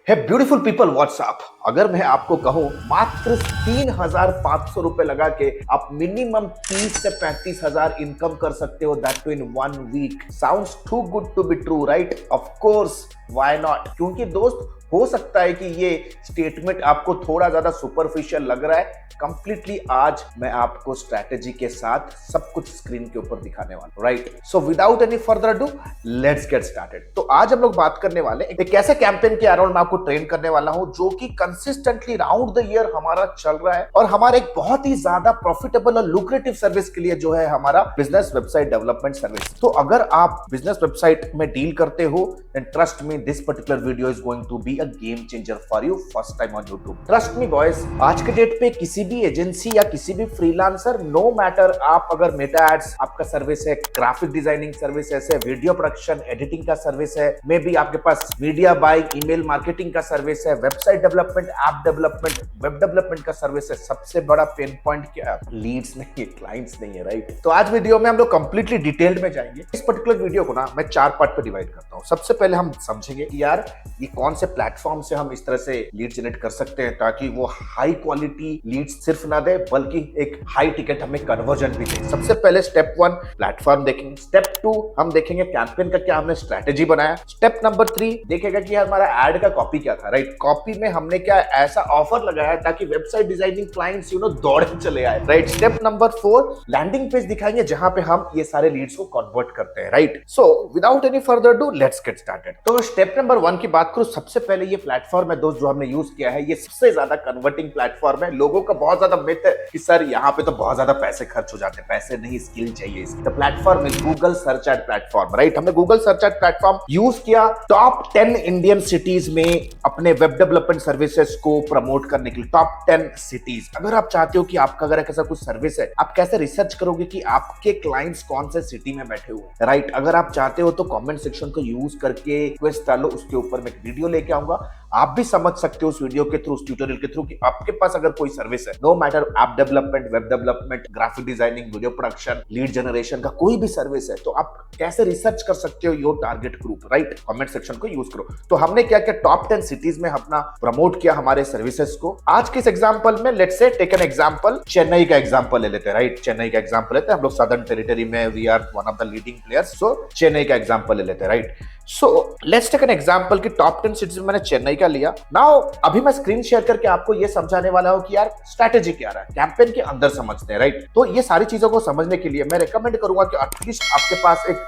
हे beautiful people WhatsApp. अगर मैं आपको कहूं मात्र 3,500 रुपए लगा के आप मिनिमम 30 से 35,000 इनकम कर सकते हो, that too in 1 week. Sounds too good to be true, right? Of course, why not? क्योंकि दोस्त, हो सकता है कि ये स्टेटमेंट आपको थोड़ा ज्यादा सुपरफिशियल लग रहा है। कंप्लीटली आज मैं आपको स्ट्रैटेजी के साथ सब कुछ स्क्रीन के ऊपर दिखाने वाला हूं, right? So without any further ado, let's get started. तो आज हम लोग बात करने वाले एक ऐसे कैंपेन के अराउंड मैं आपको ट्रेन करने वाला हूं जो कि कंसिस्टेंटली राउंड द ईयर हमारा चल रहा है और हमारे एक बहुत ही ज्यादा प्रॉफिटेबल और लुक्रेटिव सर्विस के लिए जो है हमारा बिजनेस वेबसाइट डेवलपमेंट सर्विस। तो अगर आप बिजनेस वेबसाइट में डील करते हो, then trust me, this particular video is going to be a game changer for you first time on YouTube. Trust me boys, आज के डेट पे किसी भी एजेंसी या किसी भी फ्रीलांसर, नो मैटर, आप अगर मेटा एड्स आपका सर्विस है, ग्राफिक डिजाइनिंग सर्विस है, वीडियो प्रोडक्शन एडिटिंग का सर्विस है, मे बी आपके पास मीडिया बाइंग, ईमेल मार्केटिंग का सर्विस है, website development, app development, web development का सर्विस है, सबसे बड़ा पेन पॉइंट क्या है? लीड्स नहीं है, क्लाइंट्स नहीं है, राइट? तो आज वीडियो में हम लोग कंप्लीटली डिटेल्ड में जाएंगे। इस पर्टिकुलर वीडियो को ना मैं 4 पार्ट पे डिवाइड करता हूं। सबसे पहले हम समझेंगे कि यार ये कौन से प्लेटफॉर्म से हम इस तरह से लीड जनरेट कर सकते हैं ताकि वो हाई क्वालिटी लीड्स सिर्फ ना दे बल्कि एक हाई टिकट हमें कन्वर्जन भी दे। सबसे पहले स्टेप 1 प्लेटफॉर्म देखेंगे। स्टेप 2 हम देखेंगे कैंपेन का क्या हमने स्ट्रेटेजी बनाया। स्टेप नंबर 3 देखेगा कि हमारा एड का कॉपी क्या था, राइट? कॉपी में हमने क्या ऐसा ऑफर लगाया ताकि वेबसाइट डिजाइनिंग क्लाइंट्स दौड़े चले आए, right? Step number 4 landing page दिखाएंगे जहां पे हम ये सारे लीड्स को कन्वर्ट करते हैं, right? So without any further do, let's get started. तो स्टेप नंबर 1 की बात करूं, सबसे पहले ये प्लेटफॉर्म है दोस्त जो हमने यूज किया है, ये सबसे ज्यादा कन्वर्टिंग प्लेटफॉर्म है। लोगों का बहुत ज्यादा मिथ है कि सर यहाँ पे तो बहुत ज्यादा पैसे खर्च हो जाते हैं। पैसे नहीं, स्किल चाहिए। The platform is Google search ad platform, right? हमने Google search ad platform use किया टॉप 10 इंडियन सिटीज में अपने वेब डेवलपमेंट सर्विसेज को प्रमोट करने के लिए। Top 10 cities. अगर आप चाहते हो कि आपका अगर ऐसा कुछ सर्विस है, आप कैसे रिसर्च करोगे कि आपके क्लाइंट्स कौन से सिटी में बैठे हुए, राइट? अगर आप चाहते हो तो कमेंट सेक्शन को यूज करके रिक्वेस्ट डालो, उसके ऊपर मैं एक वीडियो लेके आऊंगा। आप भी समझ सकते हो उस वीडियो के थ्रू, उस ट्यूटोरियल के थ्रू कि आपके पास अगर कोई सर्विस है, no matter app development, web development, graphic designing, video production, lead generation का कोई भी सर्विस है, तो आप कैसे रिसर्च कर सकते हो your target group, right? Comment section को यूज करो। तो हमने क्या किया, टॉप 10 सिटीज में अपना प्रमोट किया हमारे सर्विसेज को। आज के इस एग्जांपल में let's say take an example, Chennai का एग्जांपल ले लेते हैं, राइट? चेन्नई का एग्जांपल लेते हैं। हम लोग सदर्न टेरिटरी में we are one of the leading players, so Chennai का एग्जांपल ले लेते हैं, right? So let's take an example कि टॉप 10 सिटीज में मैंने चेन्नई का लिया। नाउ अभी मैं स्क्रीन शेयर करके आपको ये समझाने वाला हूं कि यार स्ट्रैटेजी क्या रहा है, कैंपेन के अंदर समझते हैं, राइट? तो ये सारी चीजों को समझने के लिए मैं रेकमेंड करूंगा कि एटलीस्ट आपके पास एक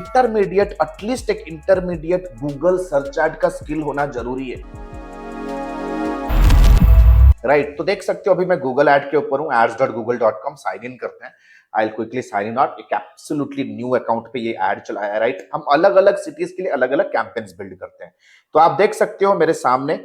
इंटरमीडिएट गूगल सर्च एड का स्किल होना जरूरी है, राइट? तो देख सकते हो अभी मैं गूगल एड के ऊपर हूं, ads.google.com, साइन इन करते हैं। I will quickly sign in out. एक एब्सोल्युटली न्यू अकाउंट पे ये ऐड चलाया है, राइट? हम अलग अलग सिटीज के लिए अलग अलग कैंपेन्स बिल्ड करते हैं। तो आप देख सकते हो मेरे सामने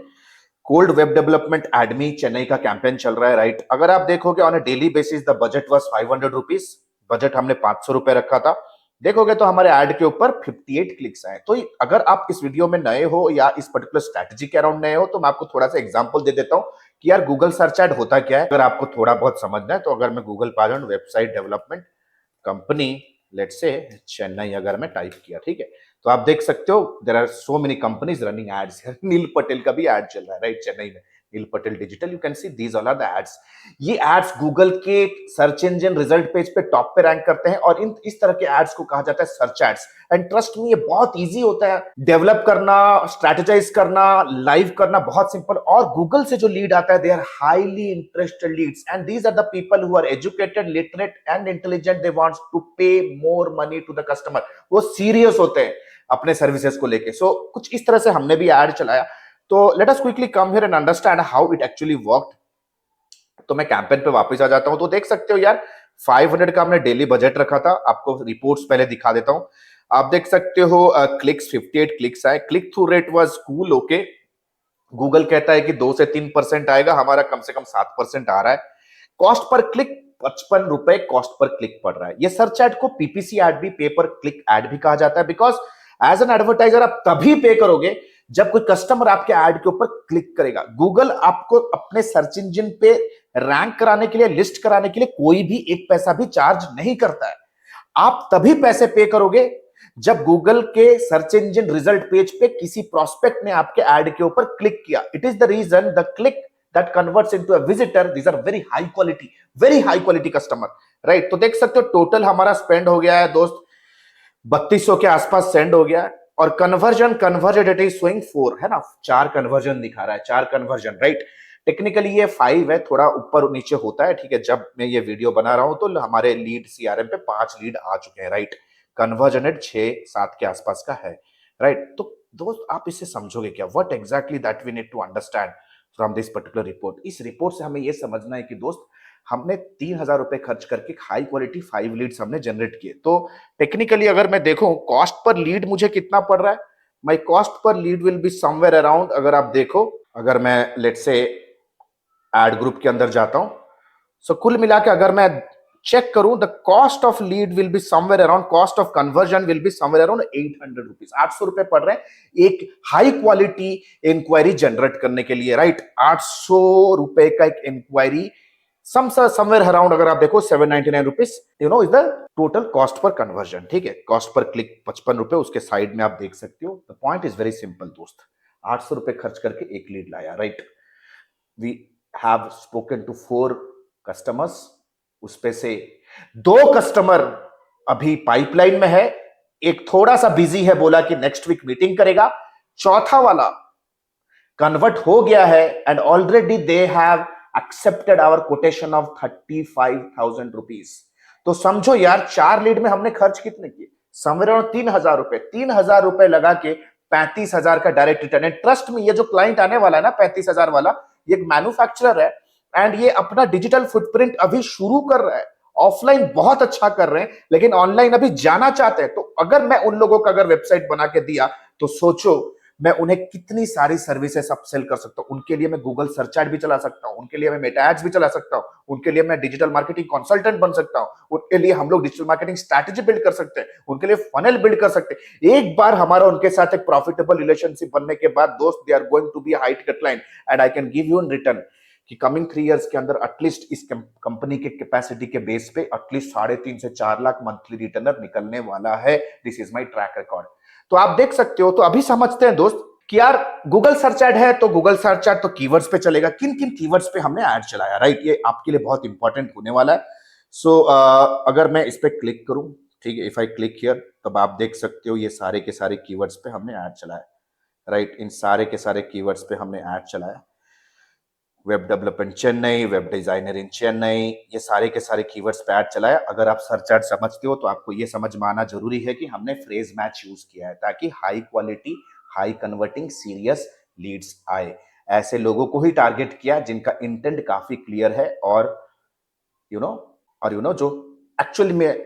कोल्ड वेब डेवलपमेंट एडमी चेन्नई का कैंपेन चल रहा है, राइट? अगर आप देखोगे on a daily basis the budget was 500 rupees. Budget हमने 500 रुपए रखा था। देखोगे तो हमारे ऐड के ऊपर 58 क्लिक्स आए। तो अगर आप इस वीडियो में नए हो या इस पर्टिकुलर स्ट्रैटेजी के अराउंड नए हो, तो मैं आपको थोड़ा सा एग्जांपल दे देता हूं कि यार गूगल सर्च एड होता क्या है। अगर आपको थोड़ा बहुत समझना है तो अगर मैं गूगल पे आ जाऊं, website development company let's say Chennai अगर मैं टाइप किया, ठीक है, तो आप देख सकते हो there are so many companies running ads. Neil Patel का भी एड चल रहा है, राइट? चेन्नई में Neil Patel digital, you can see these all are the ads. ये एड्स गूगल के सर्च इंजन रिजल्ट पेज पे टॉप पे रैंक करते हैं और इस तरह के एड्स को कहा जाता है search ads. And trust me, ये बहुत इजी होता है डेवलप करना, स्ट्रेटेजाइज करना, लाइव करना, बहुत सिंपल। और गूगल से जो लीड आता है, they are highly interested leads and these are the people who are educated, literate and intelligent. They wants to pay more money to the customer. वो सीरियस होते हैं अपने सर्विसेज को लेके। सो कुछ इस तरह से हमने भी ऐड चलाया। तो let us quickly come here and understand how it actually worked. तो मैं कैंपेन पे वापस आ जाता हूं। तो देख सकते हो यार 500 का हमने डेली बजट रखा था। आपको रिपोर्ट्स पहले दिखा देता हूं। आप देख सकते हो क्लिक्स 58 क्लिक्स आए। Click through rate was cool, okay. Google कहता है कि 2 से 3% आएगा, हमारा कम से कम 7% आ रहा है। कॉस्ट पर क्लिक 55 रुपए कॉस्ट पर क्लिक पड़ रहा है। ये सर्च एड को पीपीसी एड भी, पे पर क्लिक एड भी कहा जाता है, बिकॉज एज एन एडवर्टाइजर आप तभी पे करोगे जब कोई कस्टमर आपके ऐड के ऊपर क्लिक करेगा। गूगल आपको अपने सर्च इंजन पे रैंक कराने के लिए, लिस्ट कराने के लिए कोई भी एक पैसा भी चार्ज नहीं करता है। आप तभी पैसे पे करोगे जब गूगल के सर्च इंजन रिजल्ट पेज पे किसी प्रोस्पेक्ट ने आपके एड के ऊपर क्लिक किया, it is the reason the click that converts into a visitor, these are very high quality customer, right. तो देख सकते हो टोटल हमारा स्पेंड हो गया है दोस्त 3200 के आसपास सेंड हो गया है, और कन्वर्जन इट इज शोइंग 4 है ना, 4 कन्वर्जन दिखा रहा है, 4 कन्वर्जन, राइट। टेक्निकली ये 5 है, थोड़ा ऊपर नीचे होता है, ठीक है। जब मैं ये वीडियो बना रहा हूं तो हमारे लीड सीआरएम पे 5 लीड आ चुके हैं, राइट। कन्वर्जन रेट 6-7 के आसपास का है, राइट। तो दोस्त आप इसे समझोगे क्या, what exactly that we need to understand from this particular report. इस रिपोर्ट से हमें यह समझना है कि दोस्त हमने 3,000 रुपए खर्च करके हाई क्वालिटी 5 लीड्स हमने जनरेट किए। तो टेक्निकली अगर मैं देखूं कॉस्ट पर लीड मुझे कितना पड़ रहा है, my cost per lead will be somewhere around, अगर आप देखो, अगर मैं लेट्स से एड ग्रुप के अंदर जाता हूं, सो कुल मिला के अगर मैं चेक करूं, the cost of lead will be somewhere around, cost of conversion will be somewhere around 800 rupees, 800 रुपए पड़ रहे हैं एक हाई क्वालिटी इंक्वायरी जनरेट करने के लिए, राइट। 800 रुपए का एक इंक्वायरी समवेयर अराउंड अगर आप देखो 799 rupees, you know, is the total cost per conversion, ठीक है। कॉस्ट पर क्लिक 55 रुपए, उसके साइड में आप देख सकते हो। The point is very simple दोस्त, 800 रुपए खर्च करके एक लीड लाया, right. We have spoken to 4 customers, उसपे से 2 कस्टमर अभी पाइपलाइन में है, एक थोड़ा सा बिजी है, बोला कि नेक्स्ट वीक मीटिंग करेगा, चौथा वाला कन्वर्ट हो गया है and already they have accepted our quotation of 35,000 rupees. तो समझो यार 4 लीड में हमने खर्च कितने किए, समवेयर अराउंड 3,000 रुपए, 3,000 रुपए लगा के 35,000 का डायरेक्ट रिटर्न। एंड ट्रस्ट में ये जो क्लाइंट आने वाला है ना 35,000 वाला, ये एक मैन्युफैक्चरर है एंड ये अपना डिजिटल फुटप्रिंट अभी शुरू कर रहा है। ऑफलाइन बहुत अच्छा कर रहे हैं लेकिन ऑनलाइन अभी जाना चाहते हैं। तो अगर मैं उन लोगों का अगर वेबसाइट बना के दिया तो सोचो मैं उन्हें कितनी सारी सर्विसेज अपसेल कर सकता हूं। उनके लिए मैं गूगल सर्च एड भी चला सकता हूं, उनके लिए मैं मेटा एड्स भी चला सकता हूं, उनके लिए मैं डिजिटल मार्केटिंग कंसल्टेंट बन सकता हूं, उनके लिए हम लोग डिजिटल मार्केटिंग स्ट्रैटेजी बिल्ड कर सकते हैं, उनके लिए फनल बिल्ड कर सकते हैं। एक बार हमारा उनके साथ एक प्रॉफिटेबल रिलेशनशिप बनने के बाद दोस्त, they are going to be high ticket client and I can give you in return कि कमिंग 3 इयर्स के अंदर एटलीस्ट इस कंपनी के कैपेसिटी के बेस पे एटलीस्ट 3.5 से 4 लाख मंथली रिटर्नर निकलने वाला है। This is my track record. तो आप देख सकते हो। तो अभी समझते हैं दोस्त कि यार गूगल सर्च एड है तो गूगल सर्च एड तो कीवर्ड्स पे चलेगा, किन किन कीवर्ड्स पे हमने ऐड चलाया, राइट। ये आपके लिए बहुत इंपॉर्टेंट होने वाला है। सो अगर मैं इस पे क्लिक करूं, ठीक है, इफ आई क्लिक हियर, तब आप देख सकते हो ये सारे के सारे कीवर्ड्स पे हमने ऐड चलाया, राइट। इन सारे के सारे कीवर्ड्स पे हमने ऐड चलाया। Web development Chennai, web designer in Chennai, ये सारे के सारे कीवर्ड्स पे ऐड चलाया। अगर आप सर्च एड समझते हो तो आपको ये समझ में आना जरूरी है कि हमने फ्रेज मैच यूज किया है ताकि high quality, high converting, serious leads आए। ऐसे लोगों को ही टारगेट किया जिनका इंटेंट काफी क्लियर है और यू नो जो एक्चुअली में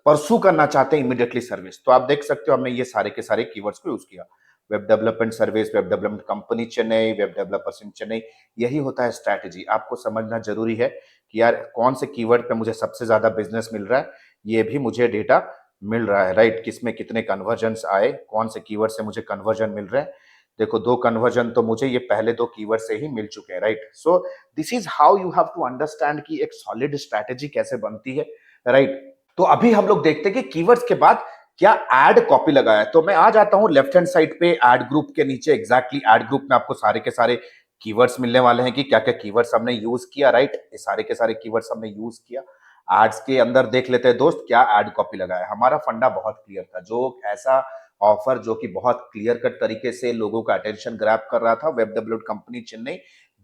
परसू करना चाहते हैं इमीडिएटली सर्विस। तो आप देख सकते हो हमने ये सारे के सारे कीवर्ड्स को यूज किया। Web development service, web development company Chennai, web developers in Chennai, यही होता है स्ट्रैटेजी। आपको समझना जरूरी है कि यार कौन से कीवर्ड पे मुझे सबसे ज्यादा बिजनेस मिल रहा है, ये भी मुझे डेटा मिल रहा है, राइट। किसमें कितने कन्वर्जन्स आए, कौन से कीवर्ड से मुझे कन्वर्जन मिल रहे हैं। देखो 2 कन्वर्जन तो मुझे ये पहले 2 कीवर्ड से ही मिल चुके हैं, right. So this is how you have to understand कि एक सॉलिड स्ट्रैटेजी कैसे बनती है, राइट। तो अभी हम लोग देखते हैं कि कीवर्ड्स के बाद क्या एड कॉपी लगाया। तो मैं आ जाता हूं लेफ्ट हैंड साइड पे एड ग्रुप के नीचे। एग्जैक्टली एड ग्रुप में आपको सारे के सारे कीवर्ड्स मिलने वाले हैं कि क्या क्या कीवर्ड्स हमने यूज किया, राइट। ये सारे के सारे कीवर्ड्स हमने यूज किया। एड्स के अंदर देख लेते हैं दोस्त क्या एड कॉपी लगाया। हमारा फंडा बहुत क्लियर था, जो ऐसा ऑफर जो कि बहुत क्लियर कट तरीके से लोगों का अटेंशन ग्रैब कर रहा था, web developed company Chennai,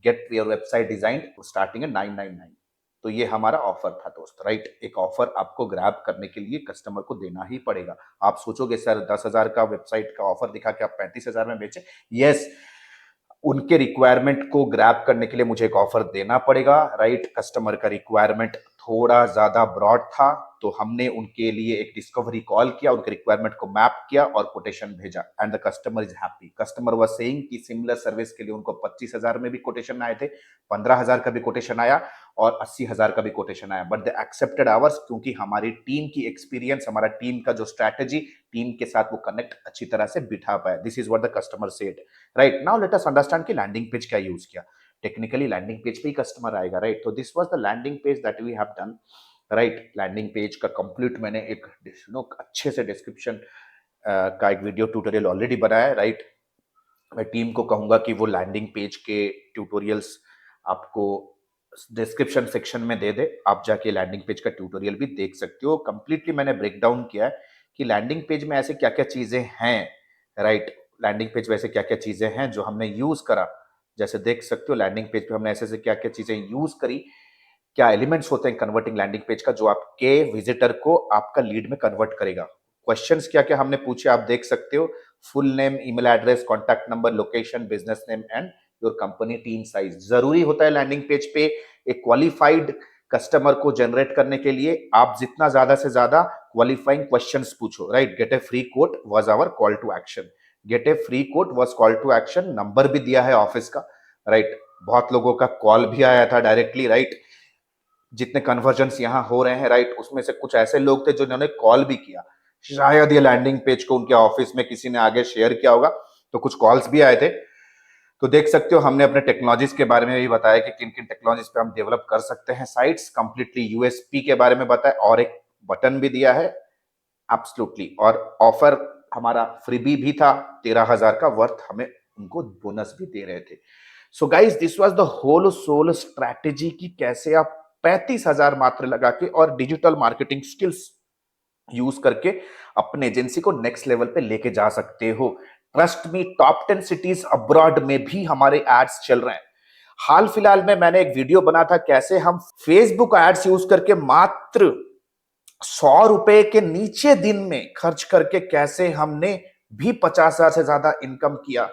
get your website design starting at 999। तो ये हमारा ऑफर था दोस्त, राइट। एक ऑफर आपको ग्रैब करने के लिए कस्टमर को देना ही पड़ेगा। आप सोचोगे सर 10,000 का वेबसाइट का ऑफर दिखा के आप 35,000 में बेचे, यस, उनके रिक्वायरमेंट को ग्रैब करने के लिए मुझे एक ऑफर देना पड़ेगा, राइट। कस्टमर का रिक्वायरमेंट थोड़ा ज्यादा ब्रॉड था तो हमने उनके लिए एक डिस्कवरी कॉल किया, उनके रिक्वायरमेंट को मैप किया और कोटेशन भेजा and the customer is happy. Customer was saying कि सिमिलर सर्विस के लिए उनको 25,000 में भी कोटेशन आए थे, 15,000 का भी कोटेशन आया और 80,000 का भी कोटेशन आया, बट दे एक्सेप्टेड आवर्स क्योंकि हमारी टीम की एक्सपीरियंस, हमारा टीम का जो स्ट्रैटेजी, टीम के साथ वो कनेक्ट अच्छी तरह से बिठा पाया। This is what the customer said, right. Now let us understand कि लैंडिंग पेज क्या यूज किया। टेक्निकली लैंडिंग पेज पे ही कस्टमर आएगा, राइट। तो this was the landing page that we have done. Right. Landing page का complete मैंने एक अच्छे से डिस्क्रिप्शन का एक वीडियो ट्यूटोरियल ऑलरेडी बनाया है, राइट। मैं टीम को कहूंगा कि वो लैंडिंग पेज के ट्यूटोरियल्स आपको डिस्क्रिप्शन सेक्शन में दे दे, आप जाके लैंडिंग पेज का ट्यूटोरियल भी देख सकते हो। कंप्लीटली मैंने ब्रेक डाउन किया है कि लैंडिंग पेज में ऐसे क्या क्या चीजें हैं, राइट। लैंडिंग पेज पे ऐसे क्या क्या चीजें हैं जो हमने यूज करा, जैसे देख सकते हो लैंडिंग पेज पे हमने ऐसे ऐसे क्या क्या चीजें यूज करी, क्या एलिमेंट्स होते हैं कन्वर्टिंग लैंडिंग पेज का जो आपके विजिटर को आपका लीड में कन्वर्ट करेगा। क्वेश्चंस क्या क्या हमने पूछे आप देख सकते हो, full name, email address, contact number, location, business name and your company, team size. जरूरी होता है लैंडिंग पेज पे एक क्वालिफाइड कस्टमर को जनरेट करने के लिए आप जितना ज्यादा से ज्यादा क्वालिफाइंग क्वेश्चंस पूछो, right. Get a free quote was our call to action, get a free quote was call to action. Number भी दिया है ऑफिस का, राइट। बहुत लोगों का कॉल भी आया था डायरेक्टली, राइट। जितने कन्वर्जन्स यहाँ हो रहे हैं, राइट, उसमें से कुछ ऐसे लोग थे जिन्होंने कॉल भी किया, शायद ये लैंडिंग पेज को उनके ऑफिस में किसी ने आगे शेयर किया होगा, तो कुछ कॉल्स भी आए थे। तो देख सकते हो हमने अपने टेक्नोलॉजीज के बारे में भी बताया कि किन किन टेक्नोलॉजीज पे हम डेवलप कर सकते हैं साइट्स, कंप्लीटली यूएसपी के बारे में बताया और एक बटन भी दिया है एब्सोल्युटली। और ऑफर हमारा फ्रीबी भी था 13,000 का वर्थ, हमें उनको बोनस भी दे रहे थे। So guys this was the whole sole strategy कि कैसे आप 35,000 मात्र लगा के और डिजिटल मार्केटिंग स्किल्स यूज करके अपने एजेंसी को नेक्स्ट लेवल पे लेके जा सकते हो। Trust me, top 10 cities abroad में भी हमारे एड्स चल रहे हैं। हाल फिलहाल में मैंने एक वीडियो बना था कैसे हम फेसबुक एड्स यूज करके मात्र 100 रुपए के नीचे दिन में खर्च करके कैसे हमने भी 50,000 से ज्यादा इनकम किया,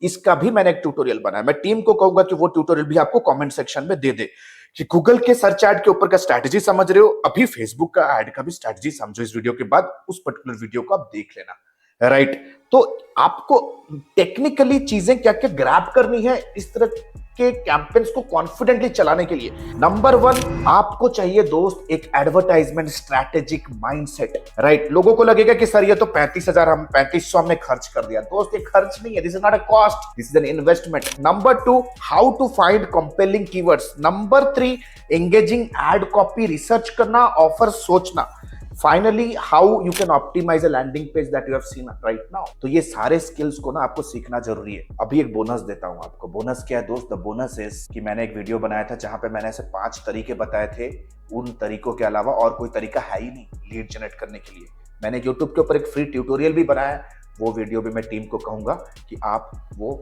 इसका भी मैंने एक ट्यूटोरियल बनाया। मैं टीम को कहूंगा कि वो ट्यूटोरियल भी आपको कमेंट सेक्शन में दे दे कि गूगल के सर्च ऐड के ऊपर का स्ट्रैटेजी समझ रहे हो, अभी फेसबुक का ऐड का भी स्ट्रैटेजी समझो। इस वीडियो के बाद उस पर्टिकुलर वीडियो को आप देख लेना, राइट। तो आपको टेक्निकली चीजें क्या क्या ग्रैब करनी है इस तरह के कैंपेन्स को कॉन्फिडेंटली चलाने के लिए। नंबर 1 आपको चाहिए दोस्त एक एडवर्टाइजमेंट स्ट्रैटेजिक माइंडसेट, राइट। लोगों को लगेगा कि सर ये तो 35,000 हम 3500 हमने खर्च कर दिया। दोस्त ये खर्च नहीं है, this is not a cost, this is an investment. Number 2 how to find compelling keywords. Number 3 engaging ad copy research करना, ऑफर सोचना। Finally how you can optimise a landing page that you have seen right now. तो ये सारे skills को ना आपको सीखना जरूरी है। अभी एक बोनस देता हूं आपको। बोनस क्या है दोस्त? द बोनस इज कि मैंने एक वीडियो बनाया था जहां पे मैंने ऐसे 5 तरीके बताए थे, उन तरीकों के अलावा और कोई तरीका है ही नहीं लीड जनरेट करने के लिए। मैंने यूट्यूब के ऊपर एक फ्री ट्यूटोरियल भी बनाया, वो वीडियो भी मैं टीम को कहूंगा कि आप वो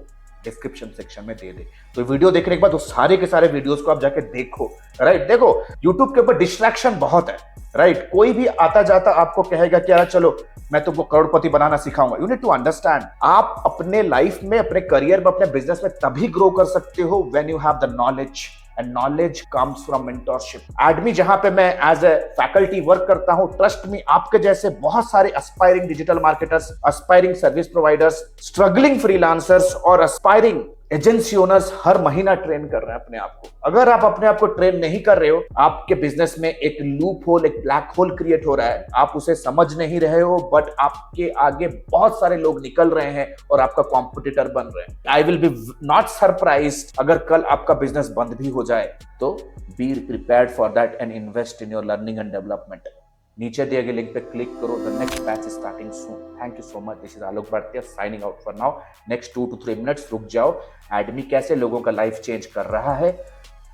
डिस्क्रिप्शन सेक्शन में दे दे। तो वीडियो देखने के बाद उस सारे के सारे वीडियोस को आप जाके देखो, राइट। देखो यूट्यूब के ऊपर डिस्ट्रैक्शन बहुत है, राइट। कोई भी आता जाता आपको कहेगा कि यार चलो मैं तुमको करोड़पति बनाना सिखाऊंगा। यू नीड टू अंडरस्टैंड, आप अपने लाइफ में, अपने करियर में, अपने बिजनेस में तभी ग्रो कर सकते हो when you have the knowledge, and knowledge comes from mentorship. Admi जहां पे मैं एज ए फैकल्टी वर्क करता हूं, ट्रस्ट मी आपके जैसे बहुत सारे aspiring digital marketers, aspiring service providers, struggling freelancers और एस्पायरिंग एजेंसी ओनर्स हर महीना ट्रेन कर रहे हैं अपने आप को। अगर आप अपने आप को ट्रेन नहीं कर रहे हो, आपके बिजनेस में एक लूप होल, एक ब्लैक होल क्रिएट हो रहा है, आप उसे समझ नहीं रहे हो, बट आपके आगे बहुत सारे लोग निकल रहे हैं और आपका कॉम्पिटिटर बन रहे हैं। I will be not surprised अगर कल आपका बिजनेस बंद भी हो जाए। तो be prepared for that and invest in your learning and development. नीचे दिए गए लिंक पे क्लिक करो। The next batch is starting soon. Thank you so much. This is Alok Bharatiya signing out for now. Next 2 to 3 minutes रुक जाओ। एडमी कैसे लोगों का लाइफ चेंज कर रहा है,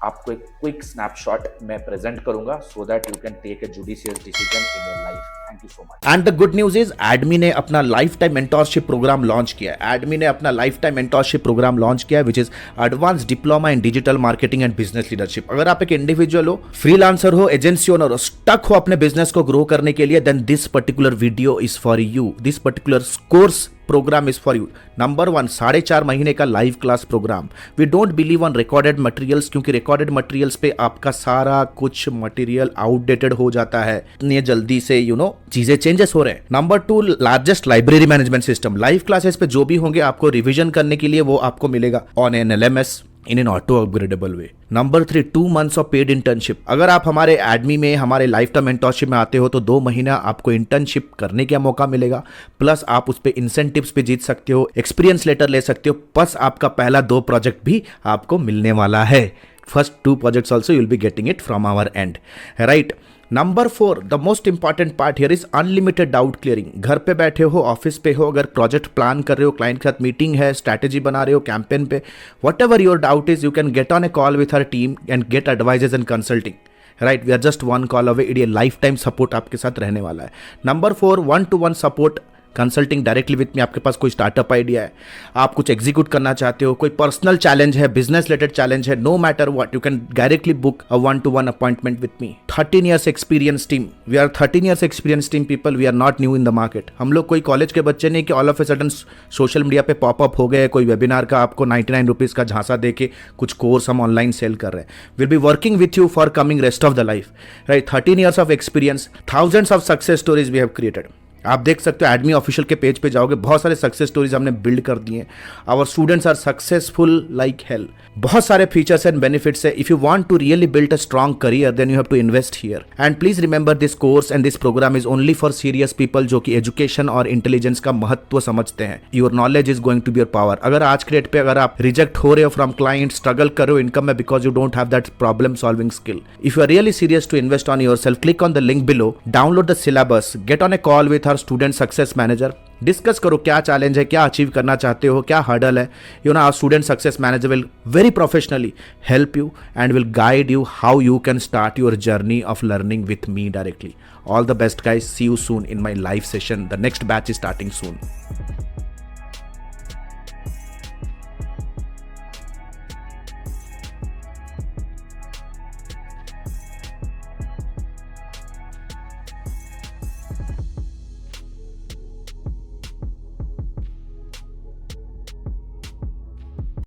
आपको एक क्विक स्नैपशॉट मैं प्रेजेंट करूंगा so that you can take a judicious decision in your life. Thank you so much. And the good news is Admi ने अपना life time mentorship program launch किया है। एडमी ने अपना life time mentorship program launch किया है, which is advance diploma in digital marketing and business leadership. अगर आप एक इंडिविजुअल हो, फ्रीलांसर हो, एजेंसी ओनर हो, स्टक हो अपने बिजनेस को ग्रो करने के लिए, then this particular video is for you. This particular course program is for you. Number 1 4.5 महीने का live class program. We don't believe on recorded materials, क्योंकि रिकॉर्डेड मटेरियल्स पे आपका सारा कुछ मटेरियल आउटडेटेड हो जाता है, इतनी जल्दी से चीजें चेंजेस हो रहे हैं। Number 2 largest library management system. Live classes पे जो भी होंगे आपको रिवीजन करने के लिए वो आपको मिलेगा on an LMS in an auto upgradable way. Number 3 2 months of paid internship. अगर आप हमारे एडमी में, हमारे लाइफ टाइम मेंटोरशिप में आते हो तो 2 महीना आपको इंटर्नशिप करने का मौका मिलेगा, प्लस आप उस पर इंसेंटिव्स भी जीत सकते हो, एक्सपीरियंस लेटर ले सकते हो, प्लस आपका पहला 2 प्रोजेक्ट भी आपको मिलने वाला है। First 2 projects also you will be getting it from our end, right? Number 4, the most important part here is unlimited doubt clearing. घर पे बैठे हो, ऑफिस पे हो, अगर प्रोजेक्ट प्लान कर रहे हो, क्लाइंट के साथ मीटिंग है, स्ट्रैटेजी बना रहे हो, कैंपेन पे, whatever your doubt is, you can get on a call with our team and get advises and consulting. Right, we are just one call away. ये लाइफ टाइम सपोर्ट आपके साथ रहने वाला है. Number 4, 1-to-1 support, consulting directly with me. आपके पास कोई startup idea है, आप कुछ एग्जीक्यूट करना चाहते हो, कोई पर्सनल चैलेंज है, बिजनेस रिलेटेड चैलेंज है, no matter what, you can directly book a 1-to-1 appointment with me. 13 years experience team. We are 13 years experience team people. We are not new in the market. हम लोग कोई college के बच्चे नहीं कि all of a sudden social media पे popup हो गए, कोई वेबिनार का आपको 99 रुपीज़ का झांसा दे के कुछ कोर्स हम ऑनलाइन सेल कर रहे हैं. Will be working with you for coming rest of the life. Right, 13 years of experience, thousands of success stories we have created. आप देख सकते हो एडमी ऑफिशियल के पेज पे जाओगे, बहुत सारे सक्सेस स्टोरीज हमने बिल्ड कर दिए हैं. Our students are successful like hell. बहुत सारे फीचर्स एंड बेनिफिट्स है. If you want to really build a strong career then you have to invest here. And please remember this course and this program is only for serious people जो कि education और intelligence का महत्व समझते हैं. Your knowledge is going to be your power. अगर आज के डेट पे अगर आप रिजेक्ट हो रहे हो फ्रॉम क्लाइंट, स्ट्रगल कर रहे हो इनकम में because you don't have that problem solving skill, if you are really serious to invest on yourself, click on the link below, download the syllabus, get on a call with our student success manager. Discuss करो क्या challenge है, क्या achieve करना चाहते हो, क्या hurdle है. You know, our student success manager will very professionally help you and will guide you how you can start your journey of learning with me directly. All the best guys. See you soon in my live session. The next batch is starting soon.